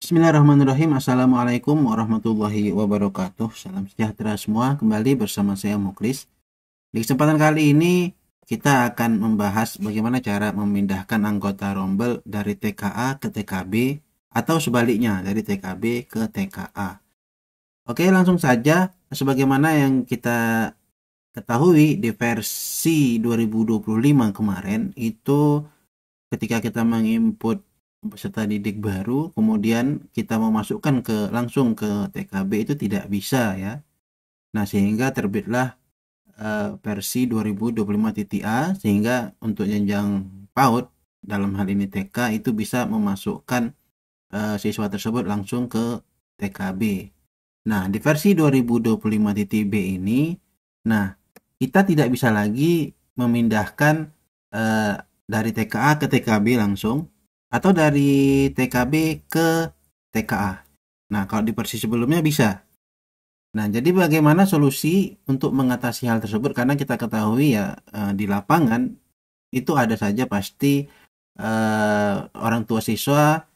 Bismillahirrahmanirrahim. Assalamualaikum warahmatullahi wabarakatuh. Salam sejahtera semua. Kembali bersama saya Muklis. Di kesempatan kali ini kita akan membahas bagaimana cara memindahkan anggota rombel dari TKA ke TKB atau sebaliknya dari TKB ke TKA. Oke, langsung saja. Sebagaimana yang kita ketahui di versi 2025 kemarin itu ketika kita menginput peserta didik baru, kemudian kita memasukkan langsung ke TKB itu tidak bisa ya. Nah, sehingga terbitlah versi 2025.A sehingga untuk jenjang PAUD dalam hal ini TK itu bisa memasukkan siswa tersebut langsung ke TKB. Nah, di versi 2025.B ini, nah kita tidak bisa lagi memindahkan dari TKA ke TKB langsung atau dari TKB ke TKA. Nah, kalau di versi sebelumnya bisa. Nah, jadi bagaimana solusi untuk mengatasi hal tersebut? Karena kita ketahui ya di lapangan itu ada saja pasti orang tua siswa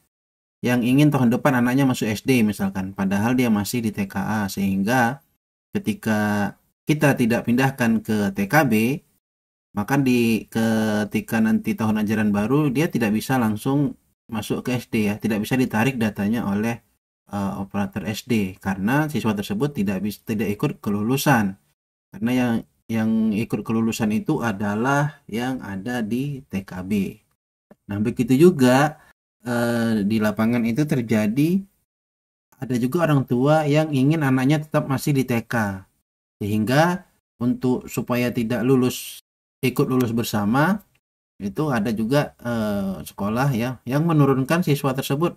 yang ingin tahun depan anaknya masuk SD misalkan, padahal dia masih di TKA, sehingga ketika kita tidak pindahkan ke TKB, maka ketika nanti tahun ajaran baru dia tidak bisa langsung masuk ke SD ya, tidak bisa ditarik datanya oleh operator SD karena siswa tersebut tidak ikut kelulusan. Karena yang ikut kelulusan itu adalah yang ada di TKB. Nah, begitu juga di lapangan itu terjadi ada juga orang tua yang ingin anaknya tetap masih di TK. Sehingga untuk supaya tidak ikut lulus bersama, itu ada juga sekolah ya yang menurunkan siswa tersebut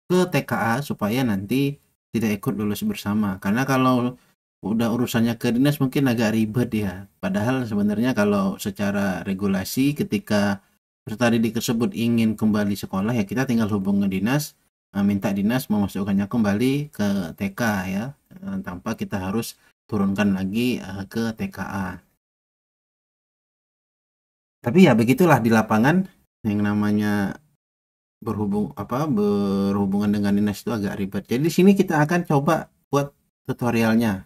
ke TKA supaya nanti tidak ikut lulus bersama. Karena kalau udah urusannya ke dinas mungkin agak ribet ya. Padahal sebenarnya kalau secara regulasi ketika peserta didik tersebut ingin kembali sekolah ya kita tinggal hubungi dinas, minta dinas memasukkannya kembali ke TK ya, tanpa kita harus turunkan lagi ke TKA. Tapi ya begitulah di lapangan yang namanya berhubungan dengan dinas itu agak ribet. Jadi di sini kita akan coba buat tutorialnya,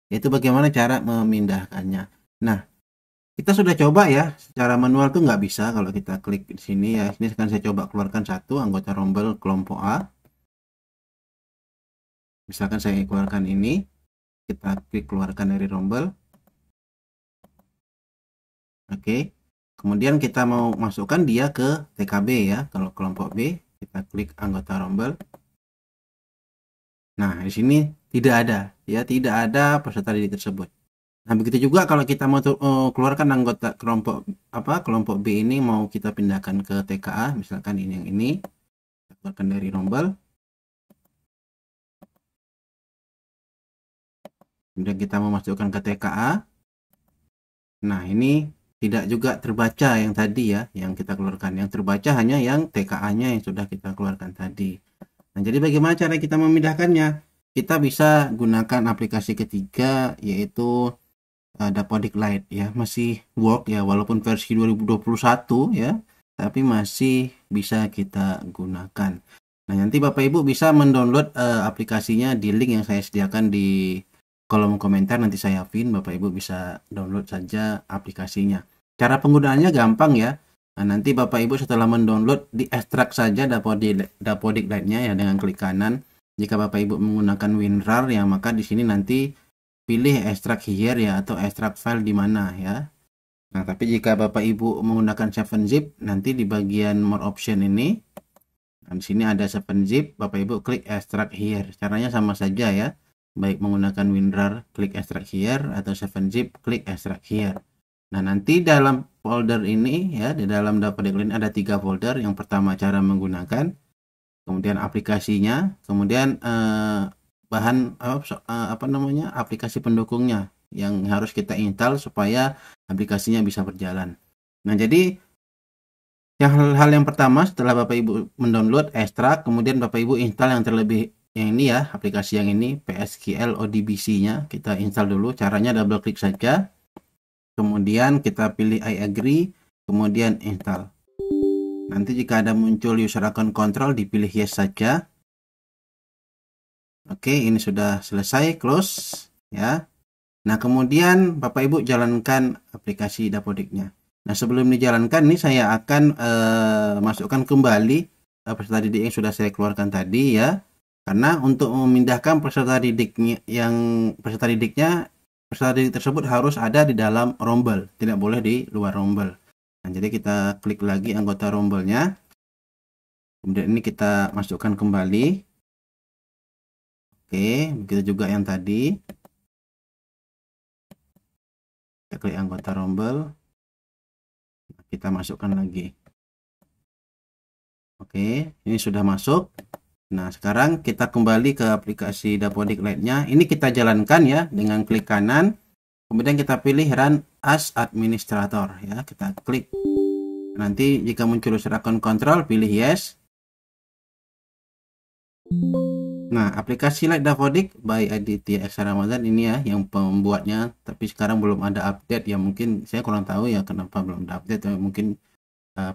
yaitu bagaimana cara memindahkannya. Nah, kita sudah coba ya, secara manual tuh nggak bisa kalau kita klik di sini ya. Ini akan saya coba keluarkan satu anggota rombel kelompok A. Misalkan saya keluarkan ini, kita klik keluarkan dari rombel. Oke. Kemudian kita mau masukkan dia ke TKB ya. Kalau kelompok B, kita klik anggota rombel. Nah, di sini tidak ada ya, tidak ada peserta didik tersebut. Nah, begitu juga kalau kita mau keluarkan anggota kelompok B ini mau kita pindahkan ke TKA, misalkan ini yang ini, kita keluarkan dari rombel. Kemudian kita memasukkan ke TKA. Nah, ini tidak juga terbaca yang tadi ya, yang kita keluarkan. Yang terbaca hanya yang TKA-nya yang sudah kita keluarkan tadi. Nah, jadi bagaimana cara kita memindahkannya? Kita bisa gunakan aplikasi ketiga, yaitu Dapodik Lite ya, masih work ya walaupun versi 2021 ya, tapi masih bisa kita gunakan. Nah, nanti Bapak Ibu bisa mendownload aplikasinya di link yang saya sediakan di kolom komentar, nanti saya pin, Bapak Ibu bisa download saja aplikasinya. Cara penggunaannya gampang ya. Nah, nanti Bapak Ibu setelah mendownload diekstrak saja Dapodik Lite-nya ya dengan klik kanan. Jika Bapak Ibu menggunakan WinRAR ya, maka di sini nanti pilih extract here ya atau extract file di mana ya. Nah, tapi jika Bapak Ibu menggunakan 7-zip, nanti di bagian more option ini, nah, di sini ada 7-zip, Bapak Ibu klik extract here. Caranya sama saja ya. Baik menggunakan WinRAR, klik extract here atau 7-zip, klik extract here. Nah, nanti dalam folder ini ya, di dalam Dapodik Lite ada 3 folder. Yang pertama cara menggunakan, kemudian aplikasinya, kemudian aplikasi pendukungnya yang harus kita install supaya aplikasinya bisa berjalan. Nah, jadi hal yang pertama setelah Bapak Ibu mendownload ekstrak, kemudian Bapak Ibu install yang ini ya, aplikasi yang ini PSQL ODBC-nya kita install dulu. Caranya double klik saja. Kemudian kita pilih I agree, kemudian install. Nanti jika ada muncul user account control dipilih yes saja. Oke, ini sudah selesai, close ya. Nah, kemudian Bapak Ibu jalankan aplikasi Dapodiknya. Nah, sebelum dijalankan ini saya akan masukkan kembali peserta didik yang sudah saya keluarkan tadi ya. Karena untuk memindahkan peserta didiknya peserta didik tersebut harus ada di dalam rombel, tidak boleh di luar rombel. Nah, jadi kita klik lagi anggota rombelnya. Kemudian ini kita masukkan kembali. Oke, begitu juga yang tadi. Kita klik anggota rombel. Kita masukkan lagi. Oke, ini sudah masuk. Nah, sekarang kita kembali ke aplikasi Dapodik Lite-nya. Ini kita jalankan ya dengan klik kanan. Kemudian kita pilih Run as Administrator ya. Kita klik. Nanti jika muncul user akun kontrol, pilih Yes. Nah, aplikasi Lite Dapodik by Aditya X Ramadan ini ya yang pembuatnya, tapi sekarang belum ada update ya, mungkin saya kurang tahu ya kenapa belum ada update. Mungkin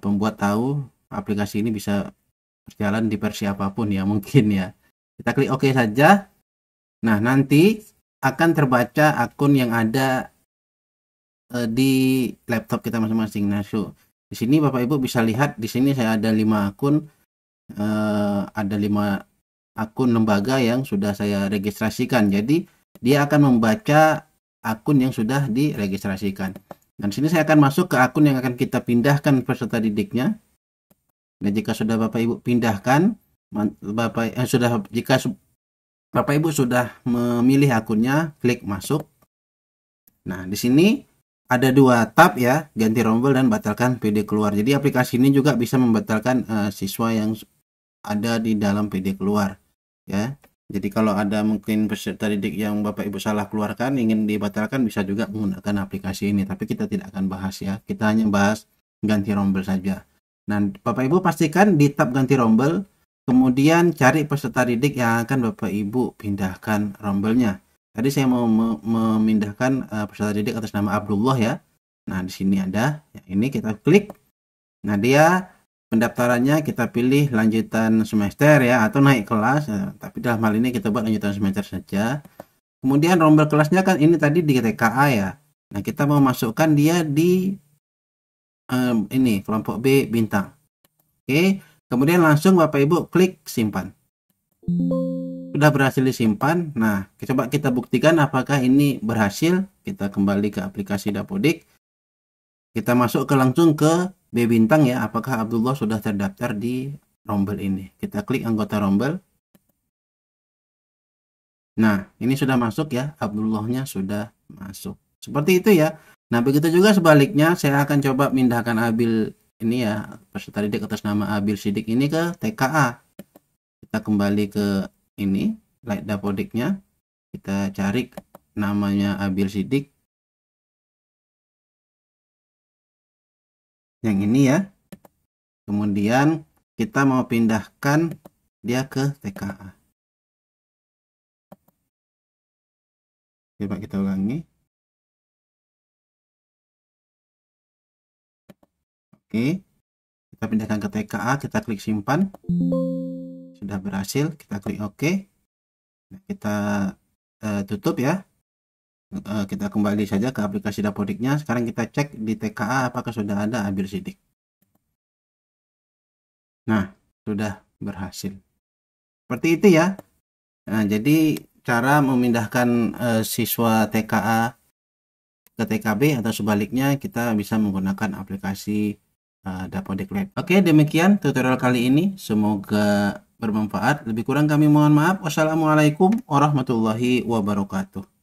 pembuat tahu aplikasi ini bisa berjalan di versi apapun ya mungkin ya. Kita klik OK saja. Nah, nanti akan terbaca akun yang ada di laptop kita masing-masing. Nah, di sini Bapak Ibu bisa lihat di sini saya ada 5 akun, ada 5 akun lembaga yang sudah saya registrasikan. Jadi dia akan membaca akun yang sudah diregistrasikan. Dan sini saya akan masuk ke akun yang akan kita pindahkan peserta didiknya. Nah, jika sudah Bapak Ibu pindahkan, jika Bapak Ibu sudah memilih akunnya, klik masuk. Nah, di sini ada 2 tab ya, ganti rombel dan batalkan PD keluar. Jadi aplikasi ini juga bisa membatalkan siswa yang ada di dalam PD keluar ya. Jadi kalau ada mungkin peserta didik yang Bapak Ibu salah keluarkan ingin dibatalkan, bisa juga menggunakan aplikasi ini, tapi kita tidak akan bahas ya. Kita hanya bahas ganti rombel saja. Nah, Bapak Ibu pastikan di tab ganti rombel, kemudian cari peserta didik yang akan Bapak Ibu pindahkan rombelnya. Tadi saya mau memindahkan peserta didik atas nama Abdullah ya. Nah, di sini ada, ya, ini kita klik. Nah, dia pendaftarannya kita pilih lanjutan semester ya, atau naik kelas ya, tapi dalam hal ini kita buat lanjutan semester saja. Kemudian rombel kelasnya kan ini tadi di TKA ya. Nah, kita mau masukkan dia di ini kelompok B bintang. Oke, kemudian langsung Bapak Ibu klik simpan. Sudah berhasil disimpan. Nah, coba kita buktikan apakah ini berhasil. Kita kembali ke aplikasi Dapodik. Kita masuk langsung ke B bintang ya, apakah Abdullah sudah terdaftar di rombel ini. Kita klik anggota rombel. Nah, ini sudah masuk ya, Abdullahnya sudah masuk. Seperti itu ya. Nah, begitu juga sebaliknya, saya akan coba pindahkan Abil ini ya, peserta didik atas nama Abil Sidik ini ke TKA. Kita kembali ke ini, Lite Dapodiknya. Kita cari namanya Abil Sidik. Yang ini ya. Kemudian kita mau pindahkan dia ke TKA. Coba kita ulangi. Oke. Kita pindahkan ke TKA, kita klik simpan. Sudah berhasil, kita klik OK. Nah, kita tutup ya. Kita kembali saja ke aplikasi Dapodiknya. Sekarang kita cek di TKA apakah sudah ada Abil Sidik. Nah, sudah berhasil. Seperti itu ya. Nah, jadi cara memindahkan siswa TKA ke TKB atau sebaliknya kita bisa menggunakan aplikasi Dapodik Lite. Oke, demikian tutorial kali ini. Semoga bermanfaat. Lebih kurang kami mohon maaf. Wassalamualaikum warahmatullahi wabarakatuh.